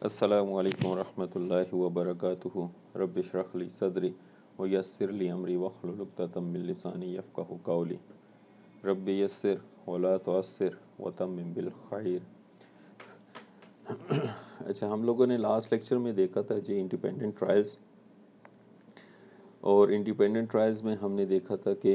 अस्सलामु अलैकुम वरहमतुल्लाहि वबरकातुहू। रब्बि इश्रह ली सदरी व यस्सिर ली अमरी वहलुल उक़दतम मिन लिसानी यफ़क़हू क़ौली। रब्बि यस्सिर व ला तुअस्सिर व तम्मिम बिल खैर। अच्छा, हम लोगों ने लास्ट लेक्चर में देखा था जी इंडिपेंडेंट ट्रायल्स, और इंडिपेंडेंट ट्रायल्स में हमने देखा था कि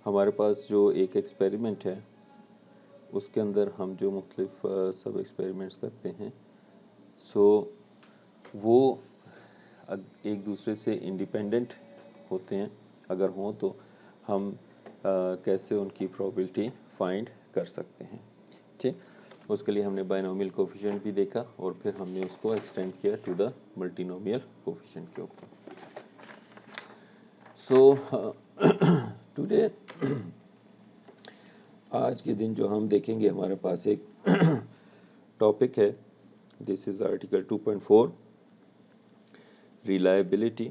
हमारे पास जो एक एक्सपेरिमेंट है उसके अंदर हम जो मुख्तलिफ सब एक्सपेरिमेंट्स करते हैं, सो वो एक दूसरे से इंडिपेंडेंट होते हैं। अगर हों तो हम कैसे उनकी प्रोबेबिलिटी फाइंड कर सकते हैं। ठीक, उसके लिए हमने बायनोमियल कोफिशिएंट भी देखा और फिर हमने उसको एक्सटेंड किया टू द मल्टीनोमियल कोफिशिएंट के ऊपर। सो टुडे आज के दिन जो हम देखेंगे, हमारे पास एक टॉपिक है। This is article 2.4 reliability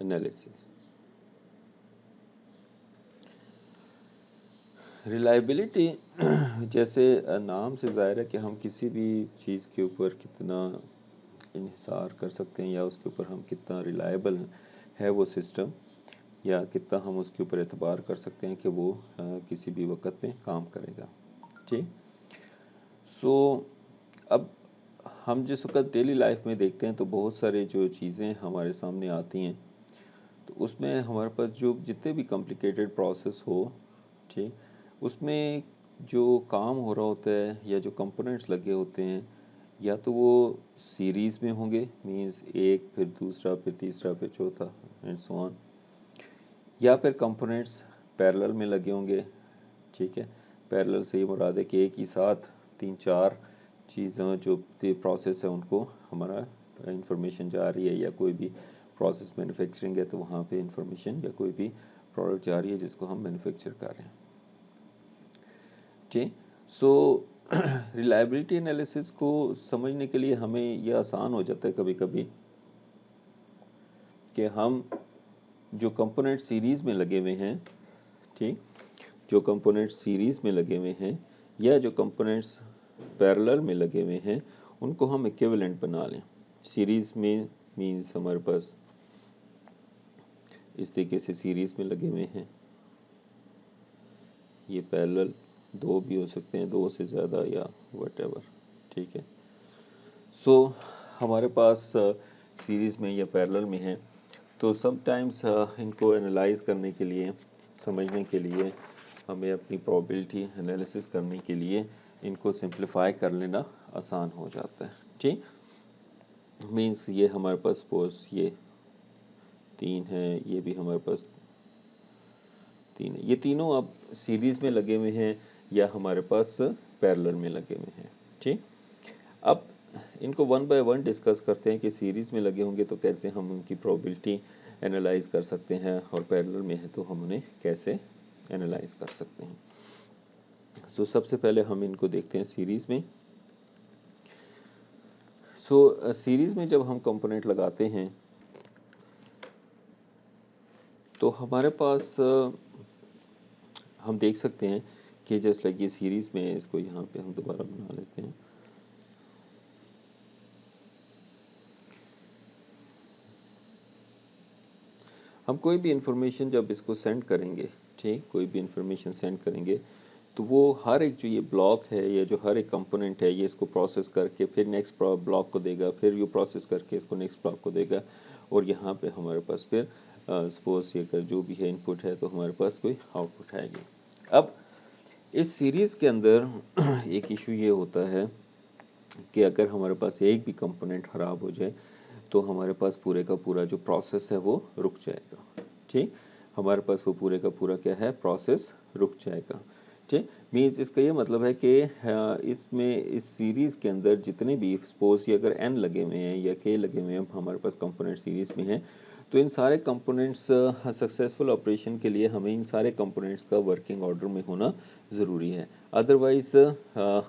analysis. Reliability जैसे नाम से ज़ाहिर है कि हम किसी भी चीज़ के ऊपर कितना इन्हिसार कर सकते हैं या उसके ऊपर हम कितना रिलायबल है वो सिस्टम, या कितना हम उसके ऊपर एतबार कर सकते हैं कि वो किसी भी वक्त में काम करेगा। ठीक, सो अब हम जिस वक्त डेली लाइफ में देखते हैं तो बहुत सारी जो चीज़ें हमारे सामने आती हैं, तो उसमें हमारे पास जो जितने भी कॉम्प्लिकेटेड प्रोसेस हो, ठीक, उसमें जो काम हो रहा होता है या जो कंपोनेंट्स लगे होते हैं, या तो वो सीरीज़ में होंगे, मींस एक फिर दूसरा फिर तीसरा फिर चौथा एंड सो ऑन, या फिर कंपोनेंट्स पैरेलल में लगे होंगे। ठीक है, पैरेलल से ये मुराद है कि एक ही साथ तीन चार चीज़ें जो प्रोसेस है उनको हमारा इंफॉर्मेशन जा रही है, या कोई भी प्रोसेस मैन्युफैक्चरिंग है तो वहाँ पे इंफॉर्मेशन या कोई भी प्रोडक्ट जा रही है जिसको हम मैन्युफैक्चर कर रहे हैं। ठीक, सो रिलायबिलिटी एनालिसिस को समझने के लिए हमें यह आसान हो जाता है कभी कभी कि हम जो कंपोनेंट सीरीज़ में लगे हुए हैं, ठीक, जो कंपोनेंट्स सीरीज़ में लगे हुए हैं या जो कंपोनेंट्स पैरेलल में लगे हुए हैं, उनको हम इक्विवेलेंट बना लें। सीरीज़ में मींस हमारे पास इस तरीके से सीरीज़ में लगे हुए हैं, ये पैरेलल दो भी हो सकते हैं, दो से ज़्यादा या व्हाटएवर। ठीक है, सो हमारे पास सीरीज़ में या पैरेलल में है, तो समटाइम्स इनको एनालाइज करने के लिए, समझने के लिए, हमें अपनी प्रोबेबिलिटी एनालिसिस करने के लिए इनको सिंप्लीफाई कर लेना आसान हो जाता है। ठीक, मींस ये हमारे पास सपोज ये तीन है, ये भी हमारे पास तीन है, ये तीनों अब सीरीज़ में लगे हुए हैं या हमारे पास पैरेलल में लगे हुए हैं। ठीक, अब इनको वन बाय वन डिस्कस करते हैं कि सीरीज़ में लगे होंगे तो कैसे हम उनकी प्रोबेबिलिटी एनालाइज कर सकते हैं, और पैरेलल में है तो हम उन्हें कैसे एनालाइज कर सकते हैं। सो सबसे पहले हम इनको देखते हैं सीरीज़ में। सो सीरीज़ में जब हम कंपोनेंट लगाते हैं तो हमारे पास हम देख सकते हैं कि जस्ट लाइक ये सीरीज़ में, इसको यहाँ पे हम दोबारा बना लेते हैं। हम कोई भी इंफॉर्मेशन जब इसको सेंड करेंगे, ठीक, कोई भी इंफॉर्मेशन सेंड करेंगे तो वो हर एक जो ये ब्लॉक है या जो हर एक कंपोनेंट है, ये इसको प्रोसेस करके फिर नेक्स्ट ब्लॉक को देगा, फिर ये प्रोसेस करके इसको नेक्स्ट ब्लॉक को देगा, और यहाँ पे हमारे पास फिर सपोज ये अगर जो भी है इनपुट है तो हमारे पास कोई आउटपुट आएगी। अब इस सीरीज़ के अंदर एक इशू ये होता है कि अगर हमारे पास एक भी कंपोनेंट ख़राब हो जाए तो हमारे पास पूरे का पूरा जो प्रोसेस है वो रुक जाएगा। ठीक, हमारे पास वो पूरे का पूरा क्या है, प्रोसेस रुक जाएगा। ठीक, मीन्स इसका ये मतलब है कि इसमें इस सीरीज़ के अंदर जितने भी सपोज ये अगर n लगे हुए हैं या k लगे हुए हैं हमारे पास कंपोनेंट सीरीज़ में हैं, तो इन सारे कंपोनेंट्स सक्सेसफुल ऑपरेशन के लिए हमें इन सारे कंपोनेंट्स का वर्किंग ऑर्डर में होना ज़रूरी है, अदरवाइज़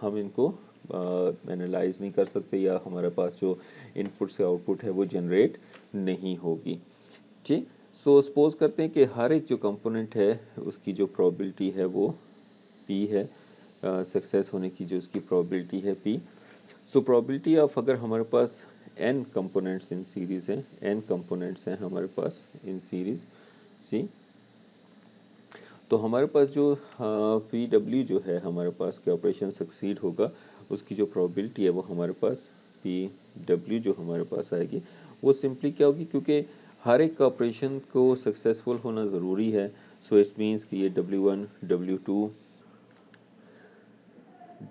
हम इनको एनालाइज नहीं कर सकते, या हमारे पास जो इनपुट से आउटपुट है वो जनरेट नहीं होगी। ठीक, सो सपोज करते हैं कि हर एक जो कंपोनेंट है उसकी जो प्रोबेबिलिटी है वो p है, सक्सेस होने की जो उसकी प्रोबेबिलिटी है P। सो प्रोबेबिलिटी ऑफ, अगर हमारे पास n कंपोनेंट्स इन सीरीज हैं, n कंपोनेंट्स हैं हमारे पास इन सीरीज सी, तो हमारे पास जो पी डब्ल्यू जो है हमारे पास के ऑपरेशन सक्सीड होगा, उसकी जो प्रोबेबिलिटी है वो हमारे पास पी डब्ल्यू जो हमारे पास आएगी वो सिंपली क्या होगी, क्योंकि हर एक ऑपरेशन को सक्सेसफुल होना ज़रूरी है। सो इट मीन्स कि ये W1, W2,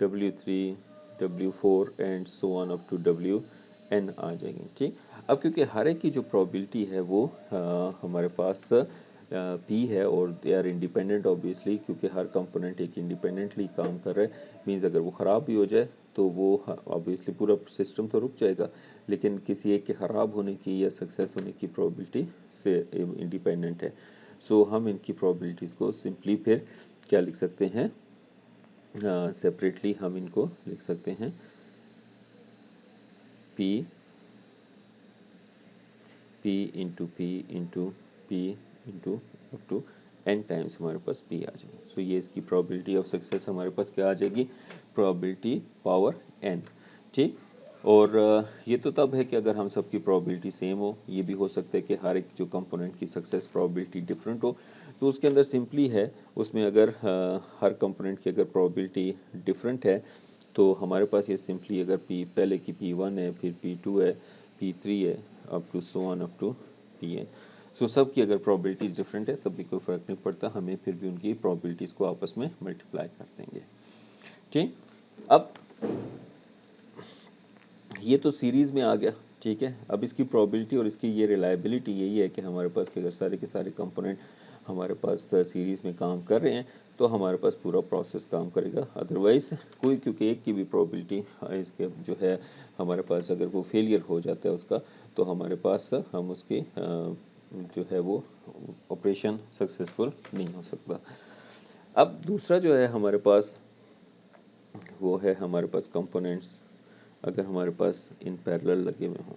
W3, W4 and so on up to WN आ जाएंगे। ठीक, अब क्योंकि हर एक की जो प्रोबेबिलिटी है वो हमारे पास P है और दे आर इंडिपेंडेंट ऑब्वियसली, क्योंकि हर कंपोनेंट एक इंडिपेंडेंटली काम कर रहा है। मीन्स अगर वो ख़राब भी हो जाए तो वो ऑब्वियसली पूरा सिस्टम तो रुक जाएगा, लेकिन किसी एक के ख़राब होने की या सक्सेस होने की प्रोबेबिलिटी से इंडिपेंडेंट है। सो हम इनकी प्रोबेबिलिटीज़ को सिंपली फिर क्या लिख सकते हैं, सेपरेटली हम इनको लिख सकते हैं P into P into up to n times हमारे पास P आ जाएगी। सो ये इसकी प्रोबेबिलिटी ऑफ सक्सेस हमारे पास क्या आ जाएगी, प्रोबेबिलिटी पावर n। ठीक, और ये तो तब है कि अगर हम सबकी प्रोबेबिलिटी सेम हो। ये भी हो सकता है कि हर एक जो कंपोनेंट की सक्सेस प्रोबेबिलिटी डिफरेंट हो, तो उसके अंदर सिंपली है उसमें अगर हर कंपोनेंट की अगर प्रोबेबिलिटी डिफरेंट है तो हमारे पास ये सिंपली अगर पहले की P1 है, फिर P2 है, P3 है, up to so on up to Pn। So सब की अगर प्रोबेबिलिटीज डिफरेंट है तब भी कोई फ़र्क नहीं पड़ता, हमें फिर भी उनकी प्रोबेबिलिटीज़ को आपस में मल्टीप्लाई कर देंगे। ठीक, अब ये तो सीरीज़ में आ गया। ठीक है, अब इसकी प्रोबेबिलिटी और इसकी ये रिलायबिलिटी यही है कि हमारे पास कि अगर सारे के सारे कंपोनेंट हमारे पास सीरीज़ में काम कर रहे हैं तो हमारे पास पूरा प्रोसेस काम करेगा। अदरवाइज़ कोई, क्योंकि एक की भी प्रोबेबिलिटी इसके जो है हमारे पास अगर वो फेलियर हो जाता है उसका, तो हमारे पास हम उसकी जो है वो ऑपरेशन सक्सेसफुल नहीं हो सकता। अब दूसरा जो है हमारे पास वो है हमारे पास कंपोनेंट्स अगर हमारे पास इन पैरेलल लगे हुए हों।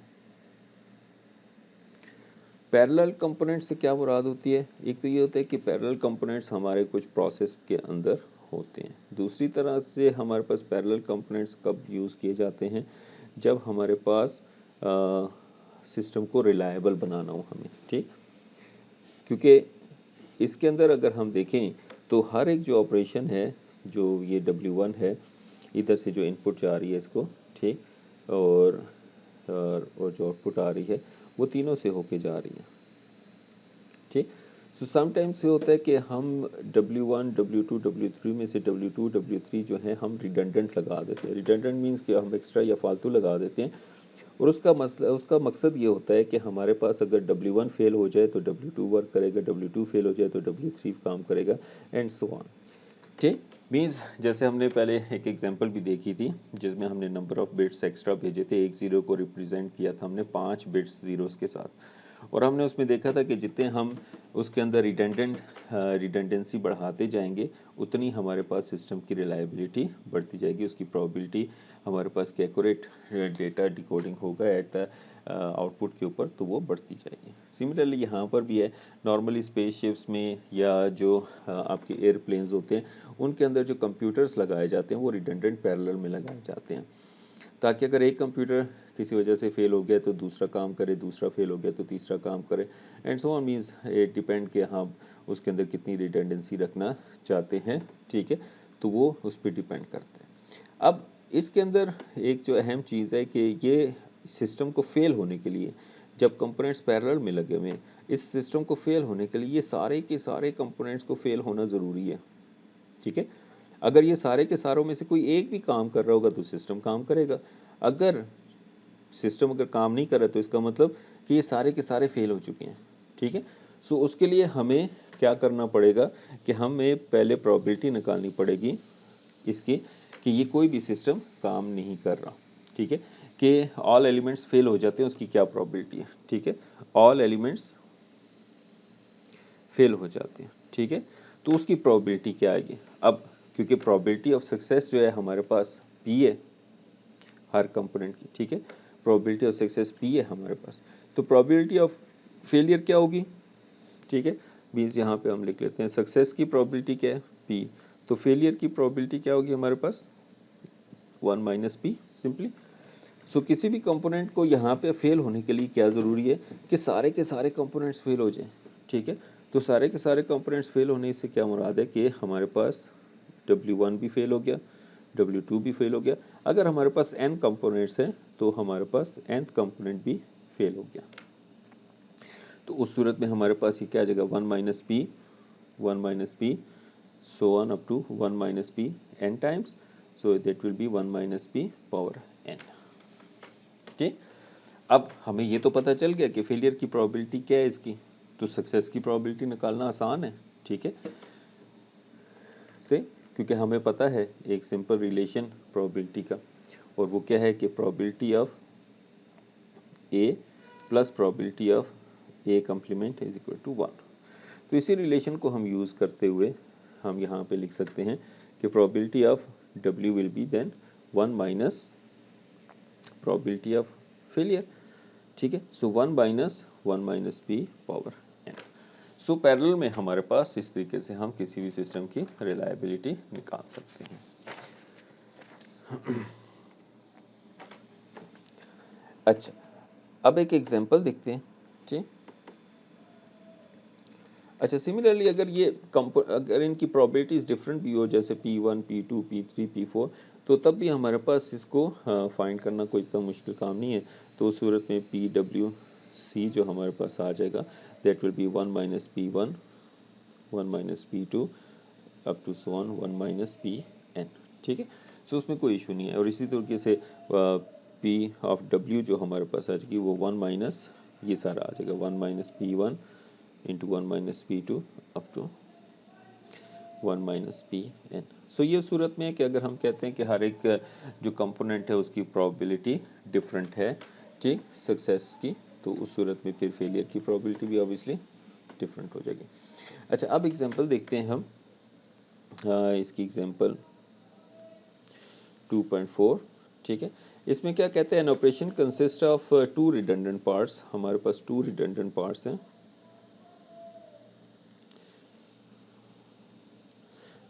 पैरेलल कंपोनेंट से क्या मुराद होती है, एक तो ये होता है कि पैरेलल कंपोनेंट्स हमारे कुछ प्रोसेस के अंदर होते हैं। दूसरी तरह से हमारे पास पैरेलल कंपोनेंट्स कब यूज़ किए जाते हैं, जब हमारे पास सिस्टम को रिलायबल बनाना हो हमें। ठीक, क्योंकि इसके अंदर अगर हम देखें तो हर एक जो ऑपरेशन है, जो ये W1 है, इधर से जो इनपुट जा रही है इसको, ठीक, और जो आउटपुट आ रही है वो तीनों से होके जा रही है। ठीक, सो समटाइम्स ये होता है कि हम W1, W2, W3 में से W2, W3 जो है हम रिडंडेंट लगा देते हैं। रिडंडेंट मीन्स कि हम एक्स्ट्रा या फालतू लगा देते हैं, और उसका मकसद ये होता है कि हमारे पास अगर W1 फेल हो जाए तो W2 वर्क करेगा, W2 फेल हो जाए तो W3 काम करेगा, एंड सो ऑन। ठीक, मीन्स जैसे हमने पहले एक एग्जांपल भी देखी थी जिसमें हमने नंबर ऑफ बिट्स एक्स्ट्रा भेजे थे। एक ज़ीरो को रिप्रेजेंट किया था हमने 5 बिट्स ज़ीरोस के साथ, और हमने उसमें देखा था कि जितने हम उसके अंदर रिडंडेंसी बढ़ाते जाएंगे उतनी हमारे पास सिस्टम की रिलायबिलिटी बढ़ती जाएगी, उसकी प्रोबेबिलिटी हमारे पास कि एक्यूरेट डेटा डिकोडिंग होगा एट द आउटपुट के ऊपर, तो वो बढ़ती जाएगी। सिमिलरली यहाँ पर भी है, नॉर्मली स्पेसशिप्स में या जो आपके एयरप्लेन्स होते हैं उनके अंदर जो कंप्यूटर्स लगाए जाते हैं वो रिडंडेंट पैरेलल में लगाए जाते हैं, ताकि अगर एक कंप्यूटर किसी वजह से फेल हो गया तो दूसरा काम करे, दूसरा फेल हो गया तो तीसरा काम करे, and so on. Means it depend कि हम उसके अंदर कितनी रिडंडेंसी रखना चाहते हैं। ठीक है, तो वो उस पर डिपेंड करता है। अब इसके अंदर एक जो अहम चीज़ है कि ये सिस्टम को फेल होने के लिए, जब कंपोनेंट्स पैरेलल में लगे हुए हैं, इस सिस्टम को फेल होने के लिए ये सारे के सारे कंपोनेंट्स को फेल होना ज़रूरी है। ठीक है, अगर ये सारे के सारों में से कोई एक भी काम कर रहा होगा तो सिस्टम काम करेगा। अगर सिस्टम अगर काम नहीं कर रहा तो इसका मतलब कि ये सारे के सारे फेल हो चुके हैं। ठीक है, सो उसके लिए हमें क्या करना पड़ेगा कि हमें पहले प्रोबेबिलिटी निकालनी पड़ेगी इसकी कि ये कोई भी सिस्टम काम नहीं कर रहा। ठीक है, कि ऑल एलिमेंट्स फेल हो जाते हैं, उसकी क्या प्रोबेबिलिटी है। ठीक है, ऑल एलिमेंट्स फेल हो जाते हैं। ठीक है, तो उसकी प्रोबेबिलिटी क्या आएगी। अब क्योंकि प्रोबेबिलिटी ऑफ सक्सेस जो है हमारे पास P है हर कंपोनेंट की। ठीक है, प्रोबेबिलिटी ऑफ सक्सेस P है हमारे पास, तो प्रोबेबिलिटी ऑफ फेलियर क्या होगी। ठीक है, मीन्स यहाँ पे हम लिख लेते हैं सक्सेस की प्रोबेबिलिटी क्या है P, तो फेलियर की प्रोबेबिलिटी क्या होगी हमारे पास 1 माइनस पी सिंपली। सो किसी भी कंपोनेंट को यहाँ पे फेल होने के लिए क्या ज़रूरी है कि सारे के सारे कंपोनेंट्स फेल हो जाएं, ठीक है। तो सारे के सारे कंपोनेंट्स फेल होने से क्या मुराद है कि हमारे पास W1 भी फेल हो गया, W2 भी फेल हो गया। अगर हमारे पास n कंपोनेंट्स हैं तो हमारे पास nth कंपोनेंट भी फेल हो गया। तो उस सूरत में हमारे पास ये क्या आ जाएगा 1 minus P so on up to 1 minus p n times, so that will be 1 minus p power n। ठीक, अब हमें ये तो पता चल गया कि फेलियर की प्रोबेबिलिटी क्या है इसकी, तो सक्सेस की प्रोबेबिलिटी निकालना आसान है, ठीक है से, क्योंकि हमें पता है एक सिंपल रिलेशन प्रोबेबिलिटी का, और वो क्या है कि probability of a plus probability of a complement is equal to 1। तो इसी रिलेशन को हम यूज़ करते हुए हम यहाँ पे लिख सकते हैं कि probability of W will be then 1 minus probability of failure, ठीक है। So 1 minus p power n। So parallel में हमारे पास इस तरीके से हम किसी भी सिस्टम की रिलायबिलिटी निकाल सकते हैं। अच्छा, अब एक एग्जांपल देखते हैं, ठीक। अच्छा, सिमिलरली अगर ये अगर इनकी प्रोबेबिलिटीज डिफरेंट भी हो, जैसे P1, P2, P3, P4, तो तब भी हमारे पास इसको फाइंड करना कोई इतना मुश्किल काम नहीं है। तो उस सूरत में PWC जो हमारे पास आ जाएगा that will be 1 minus P1, 1 minus P2 up to so on 1 minus Pn, ठीक है। सो उसमें कोई इशू नहीं है। और इसी तरीके से P ऑफ W जो हमारे पास आ जाएगी वो 1 माइनस ये सारा आ जाएगा 1 minus P1 into 1 minus P2 up to 1 minus Pn। So ये सूरत में है कि अगर हम कहते हैं कि हर एक जो कंपोनेंट है उसकी प्रोबेबिलिटी डिफरेंट है, ठीक, सक्सेस की, तो उस सूरत में फिर फेलियर की प्रोबेबिलिटी भी ऑब्वियसली डिफरेंट हो जाएगी। अच्छा, अब एग्जांपल देखते हैं हम, इसकी एग्जांपल 2.4, ठीक है। इसमें क्या कहते हैं, an operation consist of 2 redundant parts. हमारे पास 2 रिडंडेंट पार्ट्स हैं।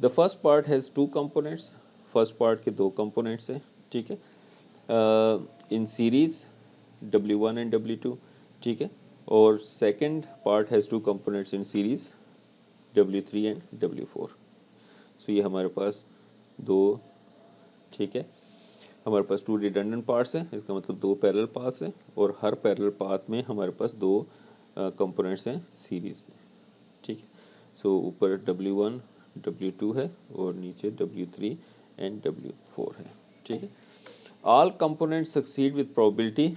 The first part has 2 components. First part के 2 कंपोनेंट्स हैं, ठीक है, in series W1 and W2, ठीक है। और second part has 2 components in series W3 and W4। सो ये हमारे पास 2, ठीक है, हमारे पास 2 रिडंडेंट पार्ट्स हैं, इसका मतलब 2 पैरेलल पाथ्स हैं, और हर पैरेलल पाथ में हमारे पास 2 कंपोनेंट्स हैं सीरीज में, ठीक है। सो ऊपर W1 W2 है और नीचे W3 एंड W4 है, ठीक है। All component succeed with probability,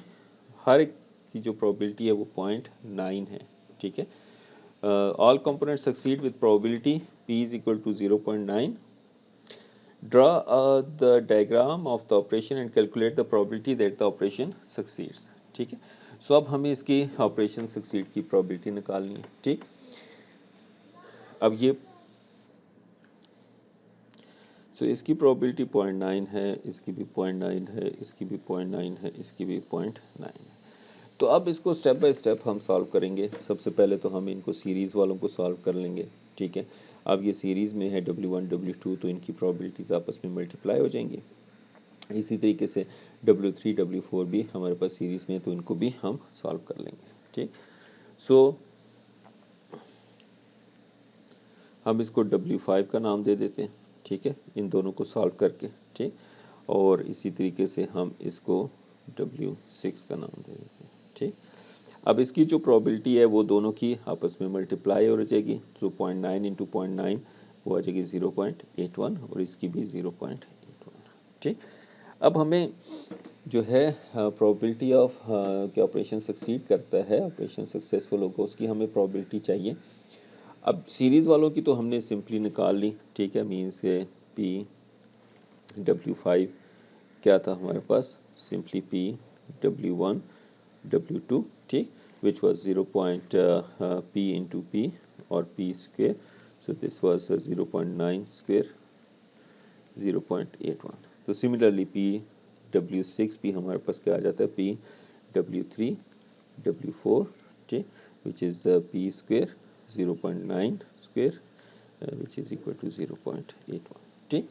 हर एक की जो प्रोबेबिलिटी है वो 0.9 है, ठीक है। All component succeed with probability P is equal to 0.9। Draw the diagram of the operation and calculate the probability that the operation succeeds, ठीक है। सो अब हमें इसकी ऑपरेशन सक्सीड की प्रोबेबिलिटी निकालनी है, ठीक। अब ये सो इसकी प्रोबेबिलिटी 0.9 है, इसकी भी 0.9 है, इसकी भी 0.9 है, इसकी भी 0.9 है। तो अब इसको स्टेप बाय स्टेप हम सॉल्व करेंगे। सबसे पहले तो हम इनको सीरीज़ वालों को सॉल्व कर लेंगे, ठीक है। अब ये सीरीज़ में है W1 W2, तो इनकी प्रोबेबिलिटीज़ आपस में मल्टीप्लाई हो जाएंगी। इसी तरीके से W3 W4 भी हमारे पास सीरीज़ में है, तो इनको भी हम सॉल्व कर लेंगे, ठीक। सो हम इसको W5 का नाम दे देते हैं, ठीक है, इन दोनों को सॉल्व करके, ठीक। और इसी तरीके से हम इसको W6 का नाम दे देते हैं, ठीक। अब इसकी जो प्रोबेबिलिटी है वो दोनों की आपस में मल्टीप्लाई हो जाएगी, तो 0.9 इंटू 0.9 वो आ जाएगी 0.81, और इसकी भी 0.81, ठीक। अब हमें जो है प्रोबेबिलिटी ऑफ कि ऑपरेशन सक्सीड करता है, ऑपरेशन सक्सेसफुल होगा, उसकी हमें प्रोबेबिलिटी चाहिए। अब सीरीज़ वालों की तो हमने सिंपली निकाल ली, ठीक है, मीन्स के P W5 क्या था हमारे पास, सिंपली PW1 W2, ठीक, which was 0.P into P और P square, so this was 0.9 square 0.81। तो सिमिलरली PW6 भी हमारे पास क्या आ जाता है, PW3 W4, ठीक, which is P square 0.9 square which is equal to 0.81। ठीक,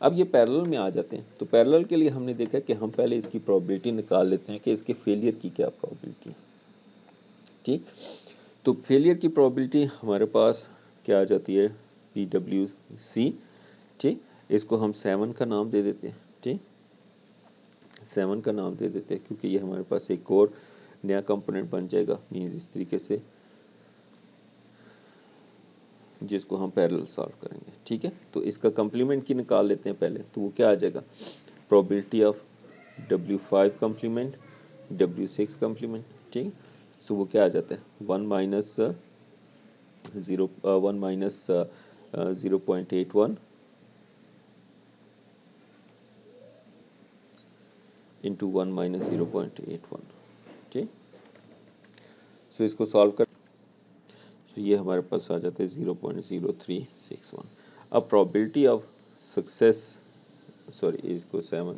अब ये पैरेलल में आ जाते हैं। तो पैरेलल के लिए हमने देखा कि हम पहले इसकी प्रोबेबिलिटी निकाल लेते हैं कि इसके फेलियर की क्या प्रोबेबिलिटी है। ठीक, तो फेलियर की प्रोबेबिलिटी हमारे पास क्या आ जाती है, PWC। ठीक, इसको हम 7 का नाम दे देते हैं। ठीक, 7 का नाम दे देते हैं क्योंकि ये हमारे पास एक और नया कंपोनेंट बन जाएगा, मीन्स इस तरीके से, जिसको हम पैरेलल सॉल्व करेंगे। ठीक है, तो इसका कंप्लीमेंट की निकाल लेते हैं पहले। तो वो क्या आ जाएगा, probability of W5 complement W6 complement. ठीक, सो वो क्या आ जाता है, 1 माइनस 0.81 इंटू 1 माइनस 0.81। ठीक, सो इसको सॉल्व कर, तो ये हमारे पास आ जाता है 0.0361। अब प्रोबेबिलिटी ऑफ सक्सेस, सॉरी इसको 7,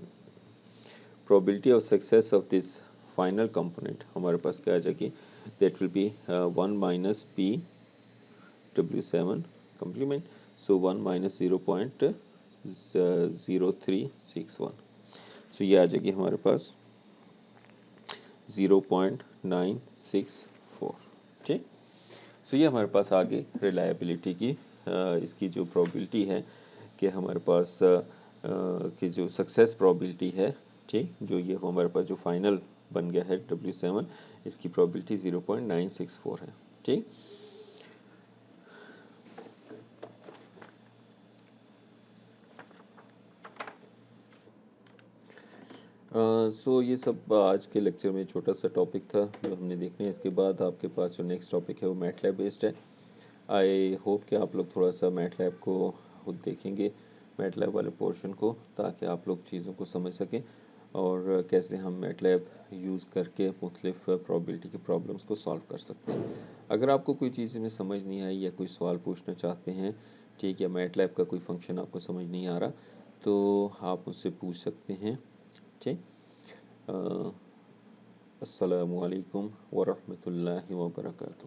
probability of success of this final component हमारे पास क्या आ जाएगी, that will be 1 minus PW7 complement, so 1 minus 0.0361। सो ये आ जाएगी हमारे पास 0.964। ठीक, सो ये हमारे पास आगे रिलायबिलिटी की इसकी जो प्रोबेबिलिटी है कि हमारे पास कि जो सक्सेस प्रोबेबिलिटी है, ठीक, जो ये हमारे पास जो फाइनल बन गया है W7, इसकी प्रोबेबिलिटी 0.964 है। ठीक, सो ये सब आज के लेक्चर में छोटा सा टॉपिक था जो हमने देखने हैं। इसके बाद आपके पास जो नेक्स्ट टॉपिक है वो मैटलैब बेस्ड है। आई होप कि आप लोग थोड़ा सा मैटलैब को खुद देखेंगे, मैटलैब वाले पोर्शन को, ताकि आप लोग चीज़ों को समझ सकें और कैसे हम मैटलैब यूज़ करके मुख्तलिफ प्रोबेबिलिटी के प्रॉब्लम्स को सॉल्व कर सकते हैं। अगर आपको कोई चीज़ में समझ नहीं आई या कोई सवाल पूछना चाहते हैं, ठीक, या मैटलैब का कोई फंक्शन आपको समझ नहीं आ रहा, तो आप मुझसे पूछ सकते हैं। ठीक, अस्सलामु अलैकुम वरहमतुल्लाहि वबरकातुहू।